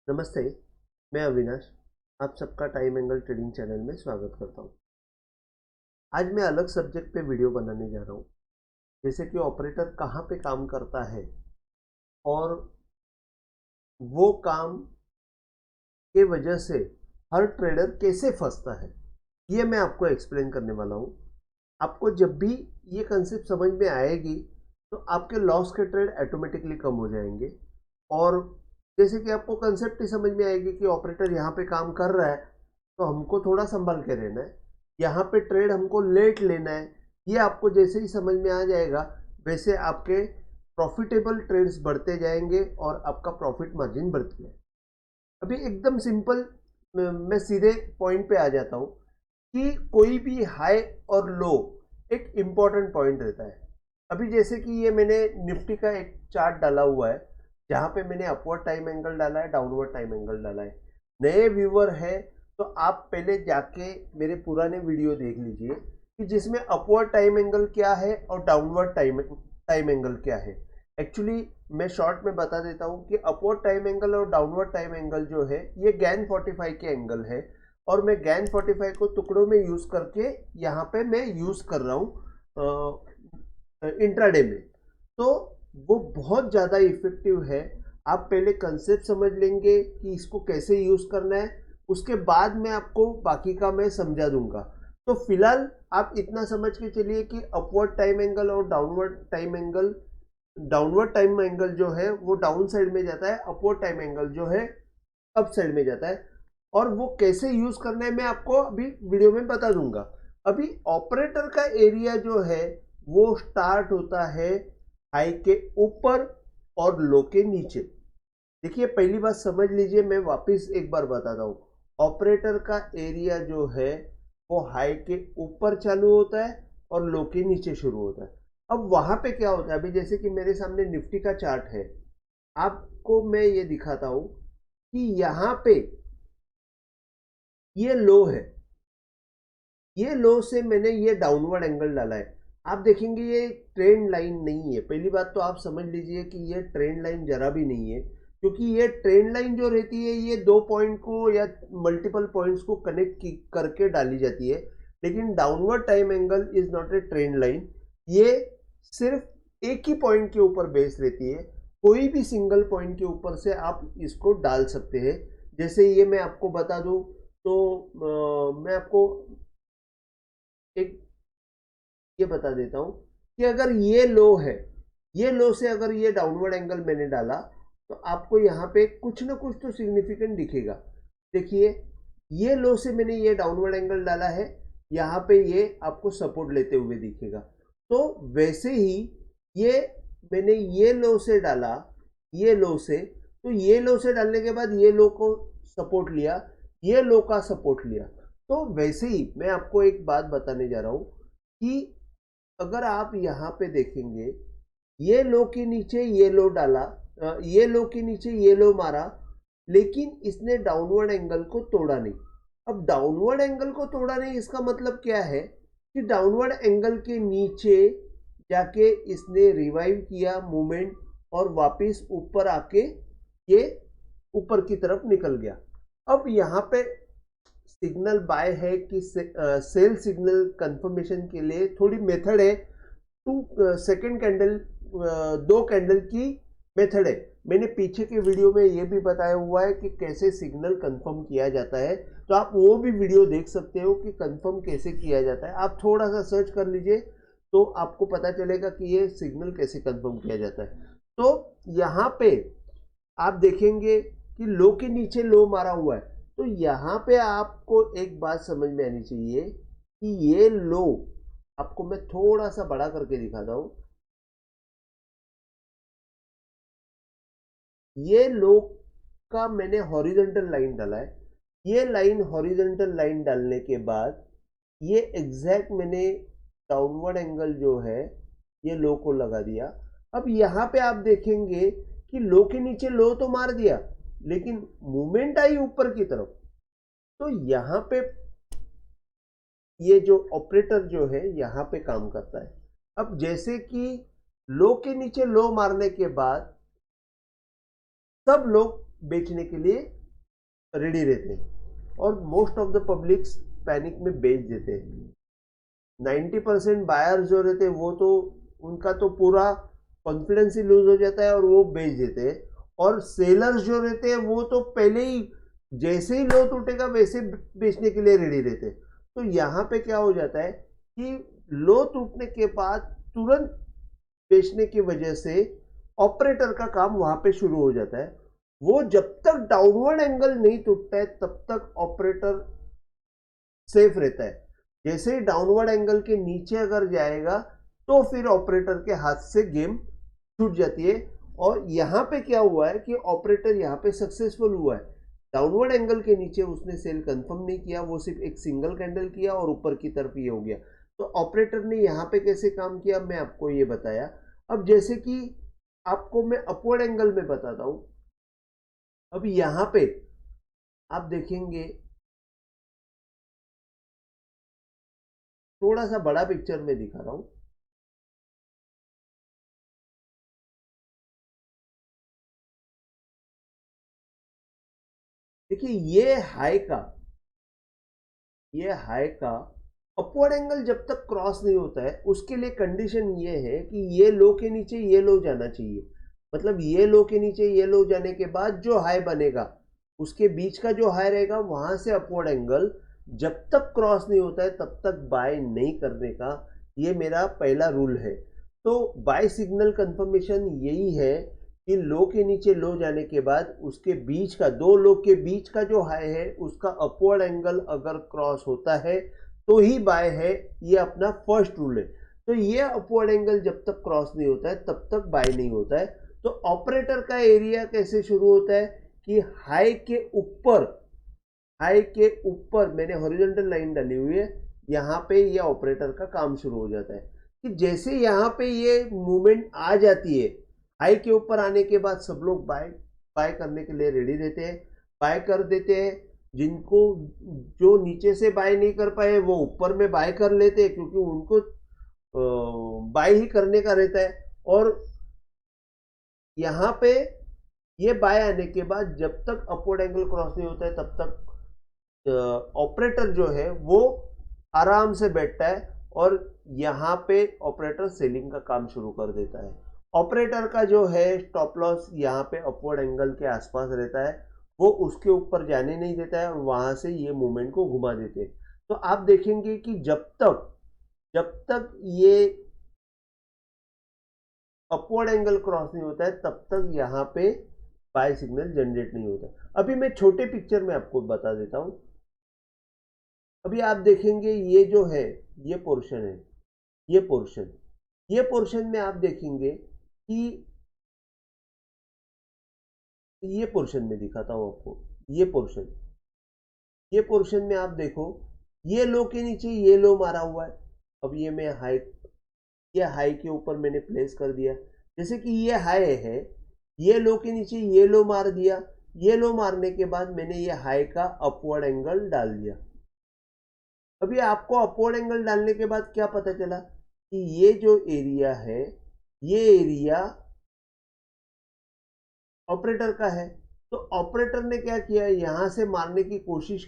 नमस्ते, मैं अविनाश। आप सबका टाइम एंगल ट्रेडिंग चैनल में स्वागत करता हूं। आज मैं अलग सब्जेक्ट पे वीडियो बनाने जा रहा हूं, जैसे कि ऑपरेटर कहां पे काम करता है और वो काम के वजह से हर ट्रेडर कैसे फंसता है, ये मैं आपको एक्सप्लेन करने वाला हूं। आपको जब भी ये कंसेप्ट समझ में आएगी तो आपके लॉस के ट्रेड ऑटोमेटिकली कम हो जाएंगे। और जैसे कि आपको कंसेप्ट ही समझ में आएगी कि ऑपरेटर यहाँ पे काम कर रहा है तो हमको थोड़ा संभल के रहना है, यहाँ पे ट्रेड हमको लेट लेना है। ये आपको जैसे ही समझ में आ जाएगा वैसे आपके प्रॉफिटेबल ट्रेड्स बढ़ते जाएंगे और आपका प्रॉफिट मार्जिन बढ़ती है। अभी एकदम सिंपल मैं सीधे पॉइंट पे आ जाता हूँ कि कोई भी हाई और लो एक इम्पॉर्टेंट पॉइंट रहता है। अभी जैसे कि ये मैंने निफ्टी का एक चार्ट डाला हुआ है जहाँ पे मैंने अपवर्ड टाइम एंगल डाला है, डाउनवर्ड टाइम एंगल डाला है। नए व्यूअर है तो आप पहले जाके मेरे पुराने वीडियो देख लीजिए कि जिसमें अपवर्ड टाइम एंगल क्या है और डाउनवर्ड टाइम एंगल क्या है। एक्चुअली मैं शॉर्ट में बता देता हूँ कि अपवर्ड टाइम एंगल और डाउनवर्ड टाइम एंगल जो है ये गैन 45 के एंगल है और मैं गैन 45 को टुकड़ों में यूज करके यहाँ पे मैं यूज कर रहा हूँ इंट्राडे में। तो वो बहुत ज़्यादा इफेक्टिव है। आप पहले कंसेप्ट समझ लेंगे कि इसको कैसे यूज करना है, उसके बाद मैं आपको बाकी का मैं समझा दूंगा। तो फिलहाल आप इतना समझ के चलिए कि अपवर्ड टाइम एंगल और डाउनवर्ड टाइम एंगल जो है वो डाउन साइड में जाता है, अपवर्ड टाइम एंगल जो है अप साइड में जाता है। और वो कैसे यूज करना है मैं आपको अभी वीडियो में बता दूंगा। अभी ऑपरेटर का एरिया जो है वो स्टार्ट होता है हाई के ऊपर और लो के नीचे। देखिए पहली बात समझ लीजिए, मैं वापस एक बार बताता हूँ। ऑपरेटर का एरिया जो है वो हाई के ऊपर चालू होता है और लो के नीचे शुरू होता है। अब वहां पे क्या होता है, अभी जैसे कि मेरे सामने निफ्टी का चार्ट है, आपको मैं ये दिखाता हूं कि यहाँ पे ये लो है, ये लो से मैंने ये डाउनवर्ड एंगल डाला है। आप देखेंगे ये ट्रेंड लाइन नहीं है। पहली बात तो आप समझ लीजिए कि ये ट्रेंड लाइन जरा भी नहीं है, क्योंकि ये ट्रेंड लाइन जो रहती है ये दो पॉइंट को या मल्टीपल पॉइंट्स को कनेक्ट करके डाली जाती है। लेकिन downward time angle is not a trend line, ये सिर्फ एक ही पॉइंट के ऊपर बेस रहती है। कोई भी सिंगल पॉइंट के ऊपर से आप इसको डाल सकते हैं। जैसे ये मैं आपको बता दूं तो मैं आपको एक ये बता देता हूं कि अगर ये लो है, ये लो से अगर ये डाउनवर्ड एंगल मैंने डाला तो आपको यहाँ पे कुछ ना कुछ तो सिग्निफिकेंट दिखेगा। देखिए ये लो से मैंने ये डाउनवर्ड एंगल डाला है, यहाँ पे ये आपको सपोर्ट लेते हुए दिखेगा। तो वैसे ही ये मैंने ये लो से डाला, ये लो से, तो ये लो से डालने के बाद ये लो को सपोर्ट लिया, ये लो का सपोर्ट लिया। तो वैसे ही मैं आपको एक बात बताने जा रहा हूं कि अगर आप यहाँ पे देखेंगे, ये लो के नीचे ये लो डाला, ये लो के नीचे ये लो मारा, लेकिन इसने डाउनवर्ड एंगल को तोड़ा नहीं। अब डाउनवर्ड एंगल को तोड़ा नहीं इसका मतलब क्या है कि डाउनवर्ड एंगल के नीचे जाके इसने रिवाइव किया मूवमेंट और वापस ऊपर आके ये ऊपर की तरफ निकल गया। अब यहाँ पे सिग्नल बाय है कि सेल सिग्नल कंफर्मेशन के लिए थोड़ी मेथड है। टू सेकेंड कैंडल, दो कैंडल की मेथड है। मैंने पीछे के वीडियो में ये भी बताया हुआ है कि कैसे सिग्नल कंफर्म किया जाता है, तो आप वो भी वीडियो देख सकते हो कि कंफर्म कैसे किया जाता है। आप थोड़ा सा सर्च कर लीजिए तो आपको पता चलेगा कि ये सिग्नल कैसे कंफर्म किया जाता है। तो यहाँ पे आप देखेंगे कि लो के नीचे लो मारा हुआ है। तो यहाँ पे आपको एक बात समझ में आनी चाहिए कि ये लो, आपको मैं थोड़ा सा बड़ा करके दिखाता हूं, ये लो का मैंने हॉरिजॉन्टल लाइन डाला है। ये लाइन हॉरिजॉन्टल लाइन डालने के बाद ये एग्जैक्ट मैंने डाउनवर्ड एंगल जो है ये लो को लगा दिया। अब यहाँ पे आप देखेंगे कि लो के नीचे लो तो मार दिया, लेकिन मूवमेंट आई ऊपर की तरफ। तो यहाँ पे ये जो ऑपरेटर जो है यहाँ पे काम करता है। अब जैसे कि लो के नीचे लो मारने के बाद सब लोग बेचने के लिए रेडी रहते हैं और most of the publics panic में बेच देते हैं। 90% बायर जो रहते हैं वो तो उनका तो पूरा कॉन्फिडेंस ही लूज हो जाता है और वो बेच देते हैं, और सेलर्स जो रहते हैं वो तो पहले ही जैसे ही लो टूटेगा वैसे बेचने के लिए रेडी रहते हैं। तो यहाँ पे क्या हो जाता है कि लो टूटने के बाद तुरंत बेचने की वजह से ऑपरेटर का काम वहां पे शुरू हो जाता है। वो जब तक डाउनवर्ड एंगल नहीं टूटता है तब तक ऑपरेटर सेफ रहता है। जैसे ही डाउनवर्ड एंगल के नीचे अगर जाएगा तो फिर ऑपरेटर के हाथ से गेम छूट जाती है। और यहाँ पे क्या हुआ है कि ऑपरेटर यहाँ पे सक्सेसफुल हुआ है। डाउनवर्ड एंगल के नीचे उसने सेल कंफर्म नहीं किया, वो सिर्फ एक सिंगल कैंडल किया और ऊपर की तरफ ये हो गया। तो ऑपरेटर ने यहाँ पे कैसे काम किया मैं आपको ये बताया। अब जैसे कि आपको मैं अपवर्ड एंगल में बताता हूं। अब यहाँ पे आप देखेंगे, थोड़ा सा बड़ा पिक्चर में दिखा रहा हूं। देखिए ये हाई का अपवर्ड एंगल जब तक क्रॉस नहीं होता है उसके लिए कंडीशन ये है कि ये लो के नीचे ये लो जाना चाहिए। मतलब ये लो के नीचे ये लो जाने के बाद जो हाई बनेगा उसके बीच का जो हाई रहेगा वहां से अपवर्ड एंगल जब तक क्रॉस नहीं होता है तब तक बाय नहीं करने का, ये मेरा पहला रूल है। तो बाय सिग्नल कंफर्मेशन यही है कि लो के नीचे लो जाने के बाद उसके बीच का, दो लो के बीच का जो हाई है उसका अपवर्ड एंगल अगर क्रॉस होता है तो ही बाय है। ये अपना फर्स्ट रूल है। तो ये अपवर्ड एंगल जब तक क्रॉस नहीं होता है तब तक बाय नहीं होता है। तो ऑपरेटर का एरिया कैसे शुरू होता है कि हाई के ऊपर मैंने हॉरिजॉन्टल लाइन डाली हुई है, यहाँ पे ये ऑपरेटर का काम शुरू हो जाता है कि जैसे यहाँ पे ये मूवमेंट आ जाती है, हाई के ऊपर आने के बाद सब लोग बाय करने के लिए रेडी रहते हैं, बाय कर देते हैं। जिनको जो नीचे से बाय नहीं कर पाए वो ऊपर में बाय कर लेते हैं क्योंकि उनको बाय ही करने का रहता है। और यहाँ पे ये बाय आने के बाद जब तक अपवर्ड एंगल क्रॉस नहीं होता है तब तक ऑपरेटर जो है वो आराम से बैठता है और यहाँ पे ऑपरेटर सेलिंग का काम शुरू कर देता है। ऑपरेटर का जो है स्टॉप लॉस यहाँ पे अपवर्ड एंगल के आसपास रहता है, वो उसके ऊपर जाने नहीं देता है और वहां से ये मूवमेंट को घुमा देते हैं। तो आप देखेंगे कि जब तक ये अपवर्ड एंगल क्रॉस नहीं होता है तब तक यहाँ पे बाय सिग्नल जनरेट नहीं होता। अभी मैं छोटे पिक्चर में आपको बता देता हूं। अभी आप देखेंगे ये जो है ये पोर्शन है, ये पोर्शन में आप देखेंगे कि ये पोर्शन में दिखाता हूं आपको। ये पोर्शन में आप देखो, ये लो के नीचे ये लो मारा हुआ है। अब ये मैं हाई के ऊपर मैंने प्लेस कर दिया। जैसे कि ये हाई है, ये लो के नीचे ये लो मार दिया। ये लो मारने के बाद मैंने ये हाई का अपवर्ड एंगल डाल दिया। अभी आपको अपवर्ड एंगल डालने के बाद क्या पता चला कि ये जो एरिया है ये एरिया ऑपरेटर का है। तो ऑपरेटर ने क्या किया, यहां से मारने की कोशिश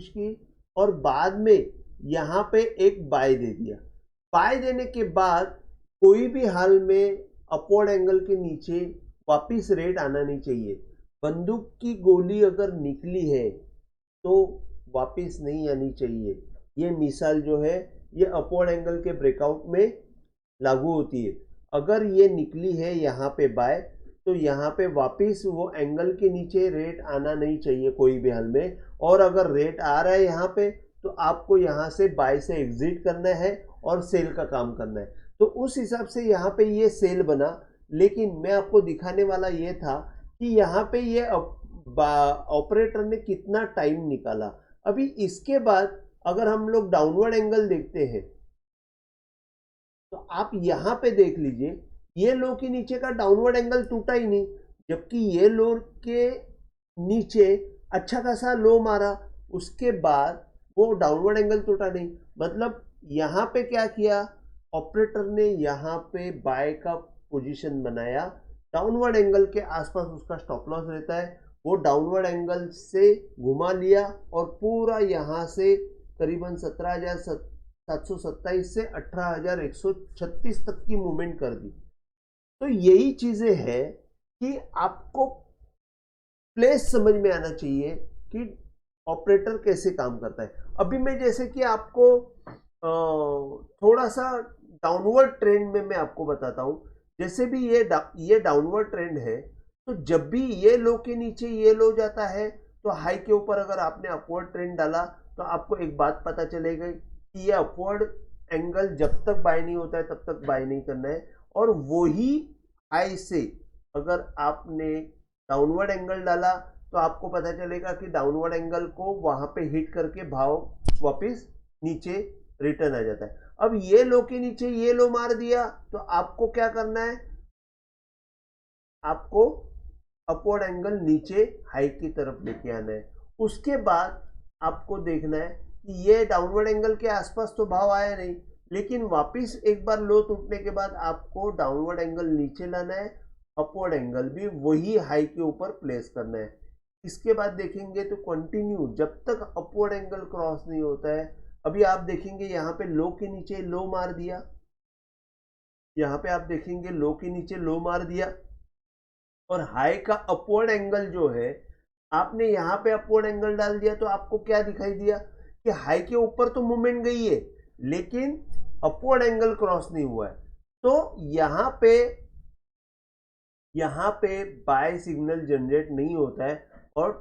की और बाद में यहां पे एक बाय दे दिया। बाय देने के बाद कोई भी हाल में अपवर्ड एंगल के नीचे वापिस रेट आना नहीं चाहिए। बंदूक की गोली अगर निकली है तो वापिस नहीं आनी चाहिए। ये मिसाल जो है ये अपवर्ड एंगल के ब्रेकआउट में लागू होती है। अगर ये निकली है यहाँ पे बाय तो यहाँ पे वापिस वो एंगल के नीचे रेट आना नहीं चाहिए कोई भी हाल में। और अगर रेट आ रहा है यहाँ पे तो आपको यहाँ से बाय से एग्जिट करना है और सेल का काम करना है। तो उस हिसाब से यहाँ पे ये सेल बना। लेकिन मैं आपको दिखाने वाला ये था कि यहाँ पे ये ऑपरेटर ने कितना टाइम निकाला। अभी इसके बाद अगर हम लोग डाउनवर्ड एंगल देखते हैं तो आप यहाँ पे देख लीजिए, ये लो के नीचे का डाउनवर्ड एंगल टूटा ही नहीं, जबकि ये लो के नीचे अच्छा खासा लो मारा, उसके बाद वो डाउनवर्ड एंगल टूटा नहीं। मतलब यहाँ पे क्या किया ऑपरेटर ने, यहाँ पे बाय का पोजीशन बनाया, डाउनवर्ड एंगल के आसपास उसका स्टॉप लॉस रहता है वो डाउनवर्ड एंगल से घुमा लिया और पूरा यहाँ से करीबन 17,727 से 18,136 तक की मूवमेंट कर दी। तो यही चीजें हैं कि आपको प्लेस समझ में आना चाहिए कि ऑपरेटर कैसे काम करता है। अभी मैं जैसे कि आपको थोड़ा सा डाउनवर्ड ट्रेंड में मैं आपको बताता हूं। जैसे भी ये डाउनवर्ड ट्रेंड है, तो जब भी ये लो के नीचे ये लो जाता है, तो हाई के ऊपर अगर आपने अपवर्ड ट्रेंड डाला तो आपको एक बात पता चलेगी कि ये अपवर्ड एंगल जब तक बाय नहीं होता है तब तक बाय नहीं करना है। और वही हाई से अगर आपने डाउनवर्ड एंगल डाला तो आपको पता चलेगा कि डाउनवर्ड एंगल को वहां पे हिट करके भाव वापस नीचे रिटर्न आ जाता है। अब ये लो के नीचे ये लो मार दिया तो आपको क्या करना है, आपको अपवर्ड एंगल नीचे हाई की तरफ लेके आना है। उसके बाद आपको देखना है कि ये डाउनवर्ड एंगल के आसपास तो भाव आया नहीं, लेकिन वापस एक बार लो टूटने के बाद आपको डाउनवर्ड एंगल नीचे लाना है, अपवर्ड एंगल भी वही हाई के ऊपर प्लेस करना है। इसके बाद देखेंगे तो कंटिन्यू जब तक अपवर्ड एंगल क्रॉस नहीं होता है। अभी आप देखेंगे यहाँ पे लो के नीचे लो मार दिया, यहाँ पे आप देखेंगे लो के नीचे लो मार दिया और हाई का अपवर्ड एंगल जो है आपने यहाँ पे अपवर्ड एंगल डाल दिया, तो आपको क्या दिखाई दिया कि हाई के ऊपर तो मूवमेंट गई है लेकिन अपवर्ड एंगल क्रॉस नहीं हुआ है। तो यहाँ पे बाय सिग्नल जनरेट नहीं होता है और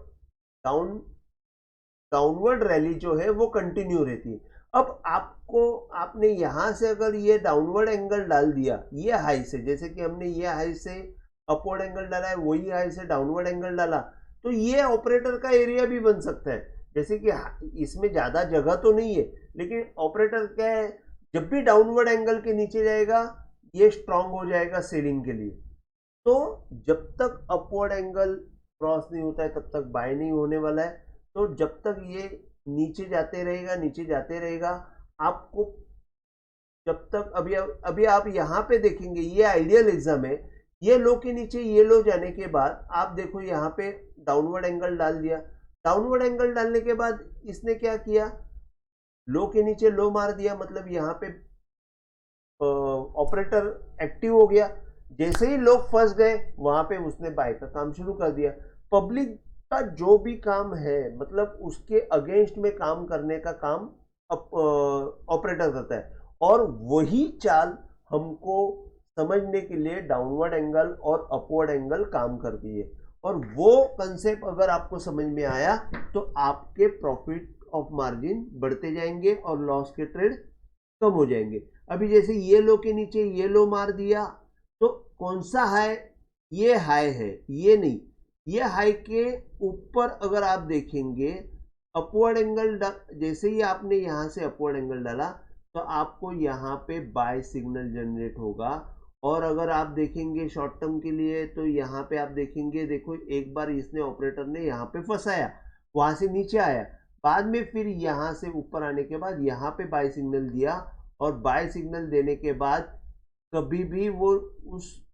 डाउनवर्ड रैली जो है वो कंटिन्यू रहती है। अब आपने यहां से अगर ये डाउनवर्ड एंगल डाल दिया ये हाई से, जैसे कि हमने ये हाई से अपवर्ड एंगल डाला है, वही हाई से डाउनवर्ड एंगल डाला, तो ये ऑपरेटर का एरिया भी बन सकता है। जैसे कि इसमें ज्यादा जगह तो नहीं है, लेकिन ऑपरेटर क्या है, जब भी डाउनवर्ड एंगल के नीचे जाएगा ये स्ट्रांग हो जाएगा सेलिंग के लिए। तो जब तक अपवर्ड एंगल क्रॉस नहीं होता है तब तक बाय नहीं होने वाला है। तो जब तक ये नीचे जाते रहेगा आपको, जब तक अभी आप यहाँ पे देखेंगे ये आइडियल एग्जाम है, ये लो के नीचे ये लो जाने के बाद आप देखो यहाँ पे डाउनवर्ड एंगल डाल दिया। डाउनवर्ड एंगल डालने के बाद इसने क्या किया, लो के नीचे लो मार दिया, मतलब यहाँ पे ऑपरेटर एक्टिव हो गया। जैसे ही लोग फंस गए वहां पे उसने बाय का काम शुरू कर दिया। पब्लिक का जो भी काम है मतलब उसके अगेंस्ट में काम करने का काम ऑपरेटर करता है, और वही चाल हमको समझने के लिए डाउनवर्ड एंगल और अपवर्ड एंगल काम करती है। और वो कंसेप्ट अगर आपको समझ में आया तो आपके प्रॉफिट ऑफ मार्जिन बढ़ते जाएंगे और लॉस के ट्रेड कम हो जाएंगे। अभी जैसे ये लो के नीचे ये लो मार दिया, तो कौन सा हाई, ये हाई है, ये नहीं, ये हाई के ऊपर अगर आप देखेंगे अपवर्ड एंगल, जैसे ही आपने यहां से अपवर्ड एंगल डाला तो आपको यहाँ पे बाय सिग्नल जनरेट होगा। और अगर आप देखेंगे शॉर्ट टर्म के लिए तो यहाँ पे आप देखेंगे, देखो एक बार इसने ऑपरेटर ने यहाँ पे फंसाया, वहां से नीचे आया, बाद में फिर यहाँ से ऊपर आने के बाद यहाँ पे बाय सिग्नल दिया, और बाय सिग्नल देने के बाद कभी भी वो उस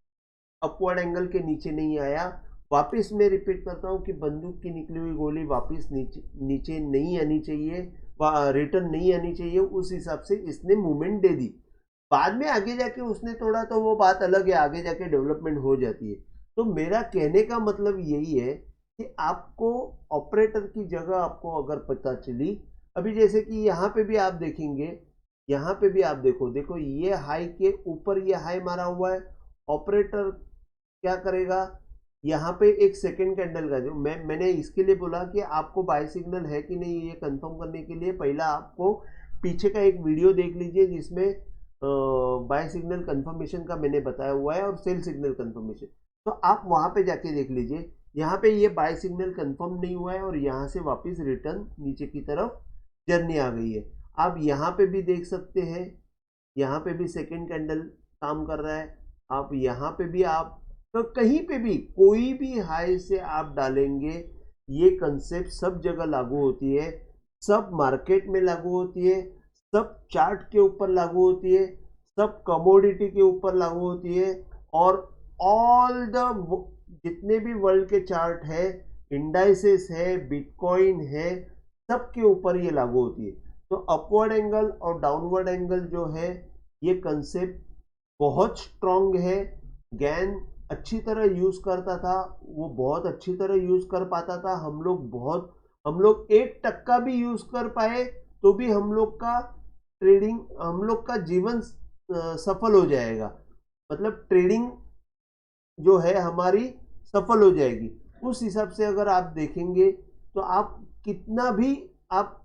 अपवर्ड एंगल के नीचे नहीं आया। वापस मैं रिपीट करता हूँ कि बंदूक की निकली हुई गोली वापस नीचे नहीं आनी चाहिए, रिटर्न नहीं आनी चाहिए, उस हिसाब से इसने मूवमेंट दे दी। बाद में आगे जाके उसने तोड़ा तो वो बात अलग है, आगे जाके डेवलपमेंट हो जाती है। तो मेरा कहने का मतलब यही है कि आपको ऑपरेटर की जगह आपको अगर पता चली, अभी जैसे कि यहाँ पे भी आप देखेंगे, यहाँ पे भी आप देखो ये हाई के ऊपर ये हाई मारा हुआ है, ऑपरेटर क्या करेगा, यहाँ पे एक सेकेंड कैंडल का जो मैंने इसके लिए बोला कि आपको बाय सिग्नल है कि नहीं ये कंफर्म करने के लिए पहला आपको पीछे का एक वीडियो देख लीजिए जिसमें बाय सिग्नल कंफर्मेशन का मैंने बताया हुआ है और सेल सिग्नल कंफर्मेशन, तो आप वहां पे जाके देख लीजिए। यहाँ पे ये बाय सिग्नल कंफर्म नहीं हुआ है और यहाँ से वापस रिटर्न नीचे की तरफ जर्नी आ गई है। आप यहाँ पे भी देख सकते हैं, यहाँ पे भी सेकेंड कैंडल काम कर रहा है। आप यहाँ पे भी, आप तो कहीं पे भी कोई भी हाई से आप डालेंगे, ये कंसेप्ट सब जगह लागू होती है, सब मार्केट में लागू होती है, सब चार्ट के ऊपर लागू होती है, सब कमोडिटी के ऊपर लागू होती है, और ऑल द जितने भी वर्ल्ड के चार्ट है इंडाइसेस है, बिटकॉइन है, सबके ऊपर ये लागू होती है। तो अपवर्ड एंगल और डाउनवर्ड एंगल जो है ये कंसेप्ट बहुत स्ट्रांग है। गैन अच्छी तरह यूज करता था, वो बहुत अच्छी तरह यूज कर पाता था। हम लोग 1% भी यूज कर पाए तो भी हम लोग का जीवन सफल हो जाएगा। मतलब ट्रेडिंग जो है हमारी सफल हो जाएगी। उस हिसाब से अगर आप देखेंगे तो आप कितना भी आप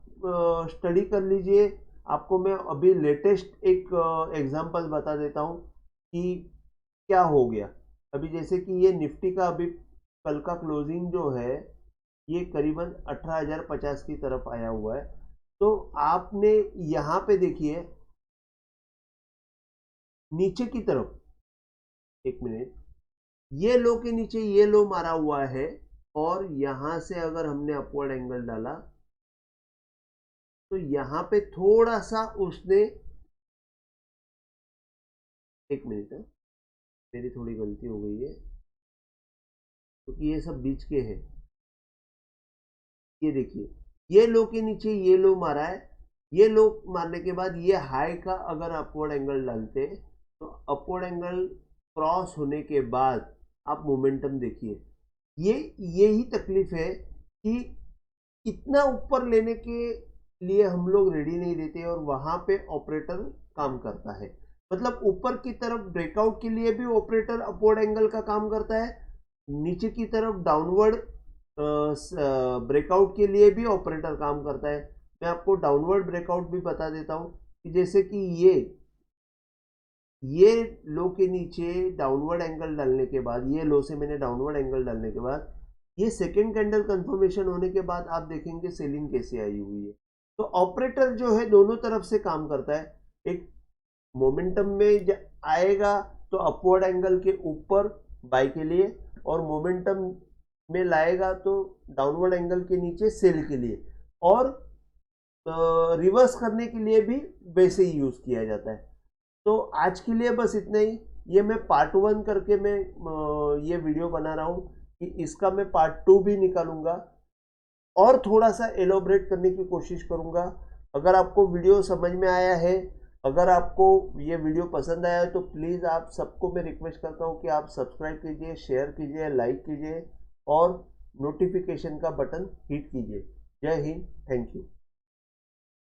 स्टडी कर लीजिए। आपको मैं अभी लेटेस्ट एक एग्जांपल बता देता हूँ कि क्या हो गया। अभी जैसे कि ये निफ्टी का अभी कल का क्लोजिंग जो है ये करीबन 18,050 की तरफ आया हुआ है। तो आपने यहाँ पे देखिए नीचे की तरफ, एक मिनट, ये लो के नीचे ये लो मारा हुआ है और यहां से अगर हमने अपवर्ड एंगल डाला तो यहां पे थोड़ा सा उसने, एक मिनट है, मेरी थोड़ी गलती हो गई है क्योंकि ये सब बीच के है। ये देखिए ये लो के नीचे ये लो मारा है। ये लो मारने के बाद ये हाई का अगर अपवर्ड एंगल डालते तो अपवर्ड एंगल क्रॉस होने के बाद आप मोमेंटम देखिए। ये यही तकलीफ है कि इतना ऊपर लेने के लिए हम लोग रेडी नहीं देते और वहां पे ऑपरेटर काम करता है। मतलब ऊपर की तरफ ब्रेकआउट के लिए भी ऑपरेटर अपवर्ड एंगल का काम करता है, नीचे की तरफ डाउनवर्ड ब्रेकआउट के लिए भी ऑपरेटर काम करता है। मैं आपको डाउनवर्ड ब्रेकआउट भी बता देता हूं कि जैसे कि ये लो के नीचे डाउनवर्ड एंगल डालने के बाद, ये लो से मैंने डाउनवर्ड एंगल डालने के बाद ये सेकेंड कैंडल कंफर्मेशन होने के बाद आप देखेंगे सेलिंग कैसे आई हुई है। तो ऑपरेटर जो है दोनों तरफ से काम करता है। एक मोमेंटम में आएगा तो अपवर्ड एंगल के ऊपर बाय के लिए, और मोमेंटम में लाएगा तो डाउनवर्ड एंगल के नीचे सेल के लिए, और रिवर्स करने के लिए भी वैसे ही यूज किया जाता है। तो आज के लिए बस इतना ही। ये मैं पार्ट 1 करके मैं ये वीडियो बना रहा हूँ कि इसका मैं पार्ट 2 भी निकालूंगा और थोड़ा सा एलोबरेट करने की कोशिश करूंगा। अगर आपको वीडियो समझ में आया है, अगर आपको ये वीडियो पसंद आया है तो प्लीज़ आप सबको मैं रिक्वेस्ट करता हूँ कि आप सब्सक्राइब कीजिए, शेयर कीजिए, लाइक कीजिए और नोटिफिकेशन का बटन हिट कीजिए। जय हिंद, थैंक यू।